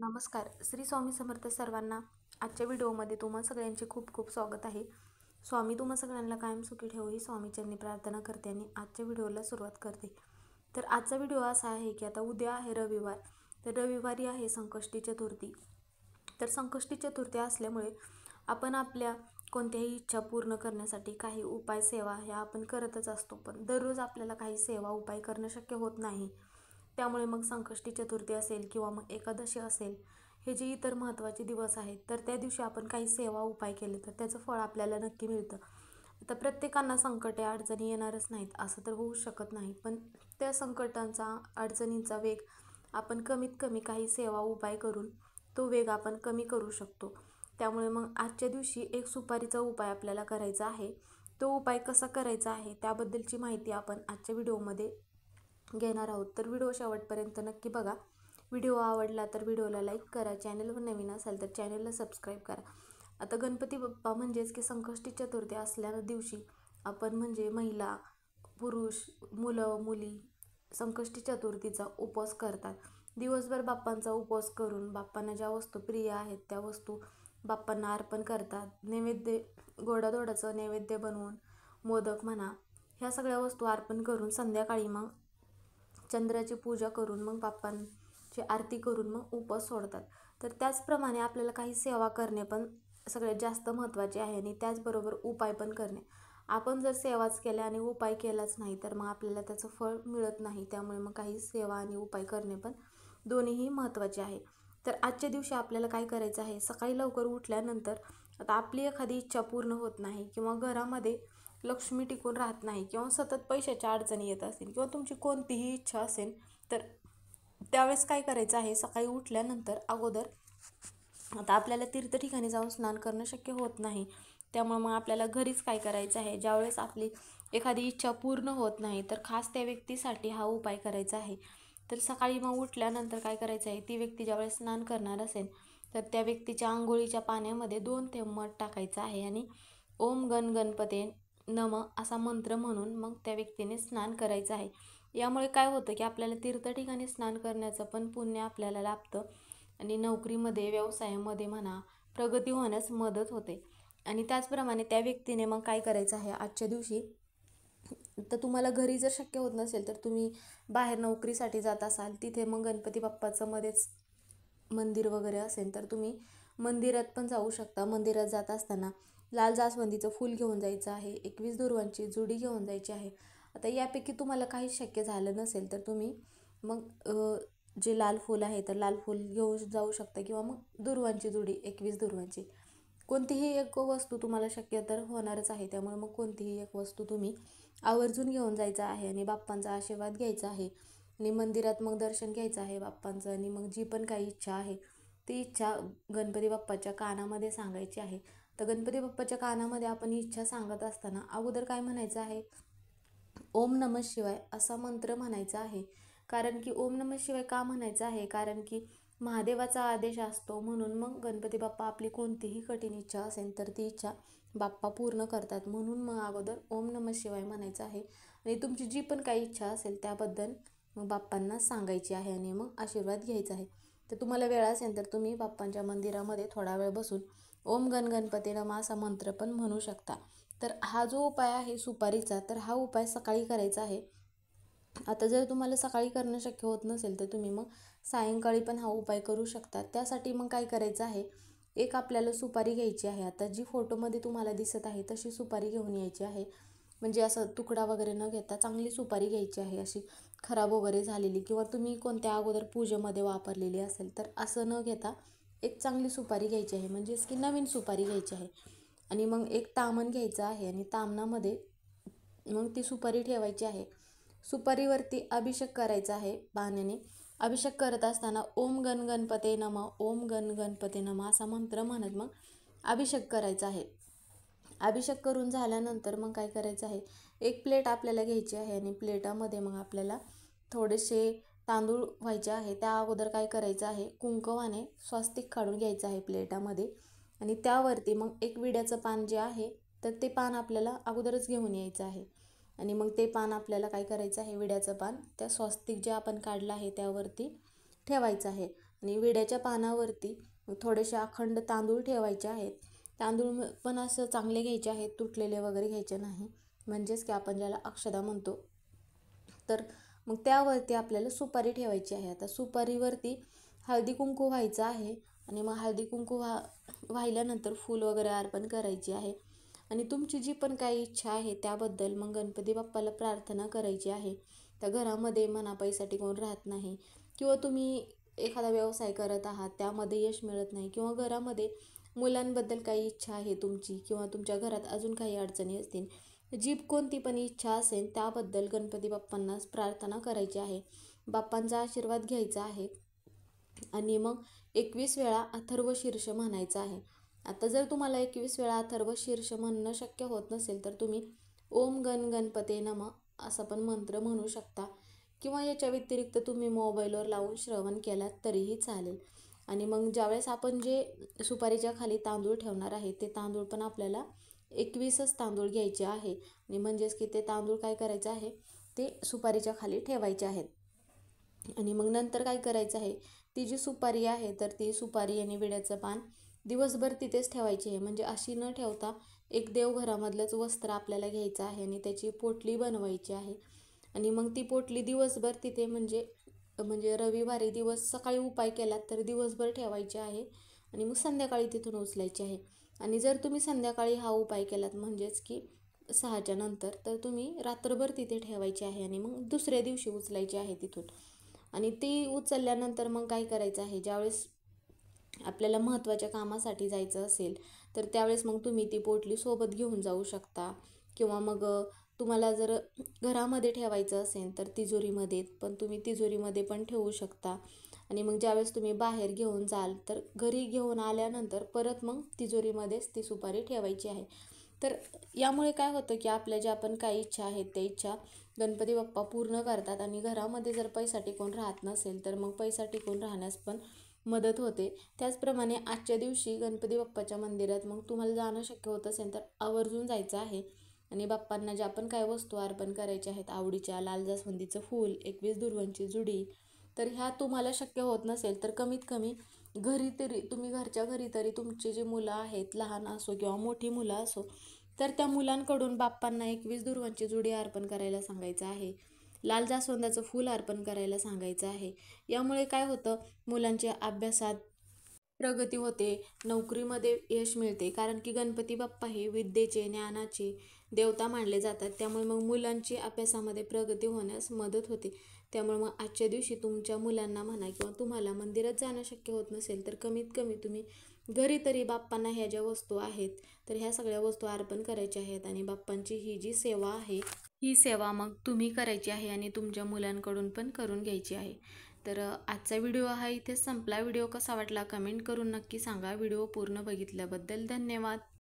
नमस्कार. श्री स्वामी समर्थ सर्वांना. आजच्या व्हिडिओमध्ये तुम्हा सगळ्यांचे खूप खूप स्वागत आहे. स्वामी तुम्हा सगळ्यांना कायम सुखी ठेवो ही स्वामीचरणी प्रार्थना करते आणि आजच्या व्हिडिओला सुरुवात करते. तर आजचा व्हिडिओ असा आहे की आता उद्या आहे रविवार. तर रविवारी आहे संकष्टी चतुर्थी. तर संकष्टी चतुर्थी असल्यामुळे आपण आपल्या कोणत्याही इच्छा पूर्ण करण्यासाठी काही उपाय सेवा ह्या आपण करतच असतो. पण दररोज आपल्याला काही सेवा उपाय करणं शक्य होत नाही. त्यामुळे मग संकष्टी चतुर्थी असेल किंवा मग एकादशी असेल, हे जे इतर महत्त्वाचे दिवस आहेत तर त्या दिवशी आपण काही सेवा उपाय केले तर त्याचं फळ आपल्याला नक्की मिळतं. आता प्रत्येकांना संकटे अडचणी येणारच नाहीत असं तर होऊ शकत नाही, पण त्या संकटांचा अडचणींचा वेग आपण कमीत कमी काही सेवा उपाय करून तो वेग आपण कमी करू शकतो. त्यामुळे मग आजच्या दिवशी एक सुपारीचा उपाय आपल्याला करायचा आहे. तो उपाय कसा करायचा आहे त्याबद्दलची माहिती आपण आजच्या व्हिडिओमध्ये घेणार आहोत. तर व्हिडिओ शेवटपर्यंत नक्की बघा. व्हिडिओ आवडला तर व्हिडिओला लाईक करा. चॅनलवर नवीन असाल तर चॅनलला सबस्क्राईब करा. आता गणपती बाप्पा म्हणजेच की संकष्टी चतुर्थी असल्या दिवशी आपण म्हणजे महिला, पुरुष, मुलं, मुली संकष्टी चतुर्थीचा उपवास करतात. दिवसभर बाप्पांचा उपवास करून बाप्पांना ज्या वस्तू प्रिय आहेत त्या वस्तू बाप्पांना अर्पण करतात. नैवेद्य, गोडाधोडाचं नैवेद्य बनवून मोदक म्हणा ह्या सगळ्या वस्तू अर्पण करून संध्याकाळी मग चंद्राची पूजा करून मग बाप्पांची आरती करून मग उपवास सोडतात. तर त्याचप्रमाणे आपल्याला काही सेवा करणे पण सगळ्यात जास्त महत्त्वाचे आहे आणि त्याचबरोबर उपाय पण करणे. आपण जर सेवाच केल्या आणि उपाय केलाच नाही तर मग आपल्याला त्याचं फळ मिळत नाही. त्यामुळे मग काही सेवा आणि उपाय करणे पण दोन्हीही महत्त्वाचे आहे. तर आजच्या दिवशी आपल्याला काय करायचं आहे, सकाळी लवकर उठल्यानंतर आता आपली एखादी इच्छा पूर्ण होत नाही किंवा घरामध्ये लक्ष्मी टिकून राहत नाही किंवा सतत पैशाच्या अडचणी येत असतील किंवा तुमची कोणतीही इच्छा असेल तर त्यावेळेस काय करायचं आहे, सकाळी उठल्यानंतर अगोदर आता आपल्याला तीर्थ ठिकाणी जाऊन स्नान करणं शक्य होत नाही. त्यामुळे मग आपल्याला घरीच काय करायचं आहे, ज्यावेळेस आपली एखादी इच्छा पूर्ण होत नाही तर खास त्या व्यक्तीसाठी हा उपाय करायचा आहे. तर सकाळी मग उठल्यानंतर काय करायचं आहे, ती व्यक्ती ज्यावेळेस स्नान करणार असेल तर त्या व्यक्तीच्या आंघोळीच्या पाण्यामध्ये 2 थेंब मध टाकायचं आहे आणि ओम गण गणपते नम असा मंत्र म्हणून मग त्या व्यक्तीने स्नान करायचं आहे. यामुळे काय होतं की आपल्याला तीर्थ ठिकाणी स्नान करण्याचं पण पुण्य आपल्याला लाभतं आणि नोकरीमध्ये, व्यवसायामध्ये म्हणा प्रगती होण्यास मदत होते. आणि त्याचप्रमाणे त्या व्यक्तीने मग काय करायचं आहे आजच्या दिवशी, तर तुम्हाला घरी जर शक्य होत नसेल तर तुम्ही बाहेर नोकरीसाठी जात असाल तिथे मग गणपती बाप्पाचं मध्येच मंदिर वगैरे असेल तर तुम्ही मंदिरात पण जाऊ शकता. मंदिरात जात असताना लाल जास्वंदीचं फूल घेऊन जायचं आहे, 21 दुर्वांची जुडी घेऊन जायची आहे. आता यापैकी तुम्हाला काही शक्य झालं नसेल तर तुम्ही मग जे लाल फूल आहे तर लाल फूल घेऊन जाऊ शकता किंवा मग दुर्वांची जुडी 21 दुर्वांची कोणतीही एक वस्तू तुम्हाला शक्य तर होणारच आहे. त्यामुळे मग कोणतीही एक वस्तू तुम्ही आवर्जून घेऊन जायचं आहे आणि बाप्पांचा आशीर्वाद घ्यायचा आहे आणि मंदिरात मग दर्शन घ्यायचं आहे बाप्पांचं आणि मग जी पण काही इच्छा आहे ती इच्छा गणपती बाप्पाच्या कानामध्ये सांगायची आहे. तर गणपती बाप्पाच्या कानामध्ये आपण इच्छा सांगत असताना अगोदर काय म्हणायचं आहे, ओम नमः शिवाय असा मंत्र म्हणायचा आहे. कारण की ओम नमः शिवाय का म्हणायचं आहे, कारण की महादेवाचा आदेश असतो म्हणून मग गणपती बाप्पा आपली कोणतीही कठीण इच्छा असेल तर ती इच्छा बाप्पा पूर्ण करतात. म्हणून मग अगोदर ओम नमः शिवाय म्हणायचं आहे आणि तुमची जी पण काही इच्छा असेल त्याबद्दल मग बाप्पांना सांगायची आहे आणि मग आशीर्वाद घ्यायचा आहे. तर तुम्हाला वेळ असेल तर तुम्ही बाप्पांच्या मंदिरामध्ये थोडा वेळ बसून ओम गण गणपती नमः असा मंत्र पण म्हणू शकता. तर हा जो उपाय आहे सुपारीचा, तर हा उपाय सकाळी करायचा आहे. आता जर तुम्हाला सकाळी करणं शक्य होत नसेल तर तुम्ही मग सायंकाळी पण हा उपाय करू शकता. त्यासाठी मग काय करायचं आहे, एक आपल्याला सुपारी घ्यायची आहे. आता जी फोटोमध्ये तुम्हाला दिसत आहे तशी सुपारी घेऊन यायची आहे. म्हणजे असं तुकडा वगैरे न घेता चांगली सुपारी घ्यायची आहे, अशी खराब वगैरे झालेली किंवा तुम्ही कोणत्या अगोदर पूजेमध्ये वापरलेली असेल तर असं न घेता एक चांगली सुपारी घ्यायची आहे, म्हणजेच की नवीन सुपारी घ्यायची आहे. आणि मग एक तामण घ्यायचं आहे आणि तामणामध्ये मग ती सुपारी ठेवायची आहे. सुपारीवरती अभिषेक करायचा आहे पाण्याने. अभिषेक करत असताना ओम गण गणपते नमः, ओम गण गणपते नमः असा मंत्र म्हणत मग अभिषेक करायचा आहे. अभिषेक करून झाल्यानंतर मग काय करायचं आहे, एक प्लेट आपल्याला घ्यायची आहे आणि प्लेटामध्ये मग आपल्याला थोडेसे तांदूळ व्हायचे आहे. त्या अगोदर काय करायचं आहे, कुंकवाने स्वस्तिक काढून घ्यायचं आहे प्लेटामध्ये आणि त्यावरती मग एक विड्याचं पान जे आहे तर ते पान आपल्याला अगोदरच घेऊन यायचं आहे आणि मग ते पान आपल्याला काय करायचं आहे, विड्याचं पान त्या स्वस्तिक जे आपण काढलं आहे त्यावरती ठेवायचं आहे. आणि विड्याच्या पानावरती थोडेसे अखंड तांदूळ ठेवायचे आहेत. तांदूळ पण असं चांगले घ्यायचे आहेत, तुटलेले वगैरे घ्यायचे नाही, म्हणजेच की आपण ज्याला अक्षदा म्हणतो. तर मग त्यावरती आपल्याला सुपारी ठेवायची आहे. आता सुपारीवरती हळदी कुंकू व्हायचं आहे आणि मग हळदी कुंकू वाहिल्यानंतर फूल वगैरे अर्पण करायची आहे. आणि तुमची जी पण काही इच्छा आहे त्याबद्दल मग गणपती बाप्पाला प्रार्थना करायची आहे. त्या घरामध्ये मनापाईसाठी कोण राहत नाही, किंवा तुम्ही एखादा व्यवसाय करत आहात त्यामध्ये यश मिळत नाही, किंवा घरामध्ये मुलांबद्दल काही इच्छा आहे तुमची, किंवा तुमच्या घरात अजून काही अडचणी असतील, जी कोणती पण इच्छा असेल त्याबद्दल गणपती बाप्पांना प्रार्थना करायची आहे. बाप्पांचा आशीर्वाद घ्यायचा आहे आणि मग 21 वेळा अथर्व शीर्ष म्हणायचं आहे. आता जर तुम्हाला 21 वेळा अथर्व शीर्ष म्हणणं शक्य होत नसेल तर तुम्ही ओम गण गणपते नमः असा पण मंत्र म्हणू शकता, किंवा याच्या व्यतिरिक्त तुम्ही मोबाईलवर लावून श्रवण केलात तरीही चालेल. आणि मग ज्यावेळेस आपण जे सुपारीच्या खाली तांदूळ ठेवणार आहे ते तांदूळ पण आपल्याला 21च तांदूळ घ्यायचे आहे. आणि म्हणजेच की ते तांदूळ काय करायचं आहे, ते सुपारीच्या खाली ठेवायचे आहेत. आणि मग नंतर काय करायचं आहे, ती जी सुपारी आहे तर ती सुपारी आणि विड्याचं पान दिवसभर तिथेच ठेवायची आहे. म्हणजे अशी न ठेवता एक देवघरामधलंच वस्त्र आपल्याला घ्यायचं आहे आणि त्याची पोटली बनवायची आहे. आणि मग ती पोटली दिवसभर तिथे म्हणजे म्हणजे रविवारी दिवस सकाळी उपाय केलात तर दिवसभर ठेवायची आहे आणि मग संध्याकाळी तिथून उचलायची आहे. आणि जर तुम्ही संध्याकाळी हा उपाय केलात म्हणजेच की 6च्या नंतर, तर तुम्ही रात्रभर तिथे ठेवायची आहे आणि मग दुसऱ्या दिवशी उचलायची आहे तिथून. आणि ती उचलल्यानंतर मग काय करायचं आहे, ज्यावेळेस आपल्याला महत्त्वाच्या कामासाठी जायचं असेल तर त्यावेळेस मग तुम्ही ती पोटली सोबत घेऊन जाऊ शकता, किंवा मग तुम्हाला जर घरामध्ये ठेवायचं असेल तर तिजोरीमध्ये पण तुम्ही तिजोरीमध्ये पण ठेवू शकता. आणि मग ज्यावेळेस तुम्ही बाहेर घेऊन जाल तर घरी घेऊन आल्यानंतर परत मग तिजोरीमध्येच ती सुपारी ठेवायची आहे. तर यामुळे काय होतं की आपल्या ज्या पण काही इच्छा आहेत त्या इच्छा गणपती बाप्पा पूर्ण करतात. आणि घरामध्ये जर पैसा टिकून राहत नसेल तर मग पैसा टिकून राहण्यास पण मदत होते. त्याचप्रमाणे आजच्या दिवशी गणपती बाप्पाच्या मंदिरात मग तुम्हाला जाणं शक्य होत असेल तर आवर्जून जायचं आहे. आणि बाप्पांना ज्या पण काय वस्तू अर्पण करायच्या आहेत, आवडीच्या लाल जास्वंदीचं फूल, 21 दुर्वांची जुडी, तर ह्या तुम्हाला शक्य होत नसेल तर कमीत कमी घरी तरी तुम्ही घरच्या घरी तरी तुमची जी मुलं आहेत, लहान असो किंवा मोठी मुलं असो, तर त्या मुलांकडून बाप्पांना 21 दुर्वांची जुडी अर्पण करायला सांगायचं आहे. लाल जास्वंदाचं फूल अर्पण करायला सांगायचं आहे. यामुळे काय होतं, मुलांच्या अभ्यासात प्रगती होते, नोकरीमध्ये यश मिळते, कारण की गणपती बाप्पा हे विद्येचे, ज्ञानाचे देवता मानले जातात. त्यामुळे मग मुलांची अभ्यासामध्ये प्रगती होण्यास मदत होते. त्यामुळे मग आजच्या दिवशी तुमच्या मुलांना म्हणा किंवा तुम्हाला मंदिरात जाणं शक्य होत नसेल तर कमीत कमी तुम्ही घरी तरी बाप्पांना ह्या ज्या वस्तू आहेत तर ह्या सगळ्या वस्तू अर्पण करायच्या आहेत. आणि बाप्पांची ही जी सेवा आहे ही सेवा मग तुम्ही करायची आहे आणि तुमच्या मुलांकडून पण करून घ्यायची आहे. तर आजचा व्हिडिओ हा इथेच संपला. व्हिडिओ कसा वाटला कमेंट करून नक्की सांगा. व्हिडिओ पूर्ण बघितल्याबद्दल धन्यवाद.